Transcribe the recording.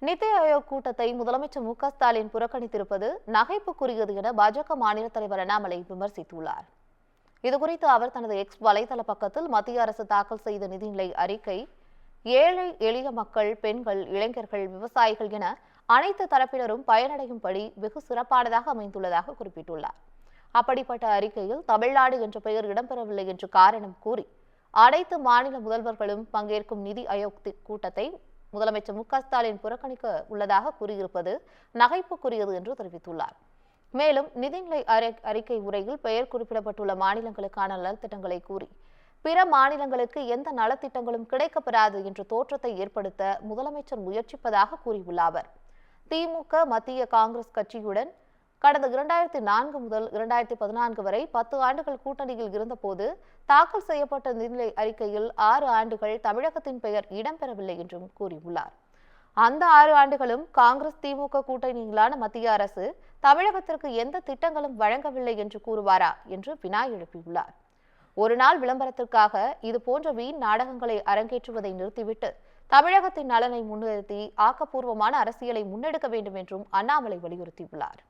நிதி ஆயோக் கூட்டத்தை முதலமைச்சர் மு.க.ஸ்டாலின் புறக்கணித்திருப்பது நகைப்புக்குரியது என பாஜக மாநில தலைவர் அண்ணாமலை விமர்சித்துள்ளார். இதுகுறித்து அவர் தனது எக்ஸ் வலைதள பக்கத்தில் மத்திய அரசு தாக்கல் செய்த நிதிநிலை அறிக்கை ஏழை எளிய மக்கள், பெண்கள், இளைஞர்கள், விவசாயிகள் என அனைத்து தரப்பினரும் பயனடையும்படி வெகு சிறப்பானதாக அமைந்துள்ளதாக குறிப்பிட்டுள்ளார். அப்படிப்பட்ட அறிக்கையில் தமிழ்நாடு என்ற பெயர் இடம்பெறவில்லை என்று காரணம் கூறி அனைத்து மாநில முதல்வர்களும் பங்கேற்கும் நிதி ஆயோக் கூட்டத்தை முதலமைச்சர் மு.க.ஸ்டாலின் புறக்கணிக்க உள்ளதாக கூறியிருப்பது நகைப்புக்குரியது என்று தெரிவித்துள்ளார். மேலும் நிதிநிலை அறிக்கை உரையில் பெயர் குறிப்பிடப்பட்டுள்ள மாநிலங்களுக்கான நலத்திட்டங்களை கூறி பிற மாநிலங்களுக்கு எந்த நலத்திட்டங்களும் கிடைக்கப்பெறாது என்ற தோற்றத்தை ஏற்படுத்த முதலமைச்சர் முயற்சிப்பதாக கூறியுள்ள அவர், திமுக மத்திய காங்கிரஸ் கட்சியுடன் கடந்த 2004 முதல் 2014 வரை 10 ஆண்டுகள் கூட்டணியில் இருந்தபோது தாக்கல் செய்யப்பட்ட நிதிநிலை அறிக்கையில் 6 ஆண்டுகள் தமிழகத்தின் பெயர் இடம்பெறவில்லை என்றும் கூறியுள்ளார். அந்த 6 ஆண்டுகளும் காங்கிரஸ் திமுக கூட்டணியிலான மத்திய அரசு தமிழகத்திற்கு எந்த திட்டங்களும் வழங்கவில்லை என்று கூறுவாரா என்று வினா எழுப்பியுள்ளார். ஒரு நாள் விளம்பரத்திற்காக இதுபோன்ற வீண் நாடகங்களை அரங்கேற்றுவதை நிறுத்திவிட்டு தமிழகத்தின் நலனை முன்னிறுத்தி ஆக்கப்பூர்வமான அரசியலை முன்னெடுக்க வேண்டும் என்றும் அண்ணாமலை வலியுறுத்தியுள்ளார்.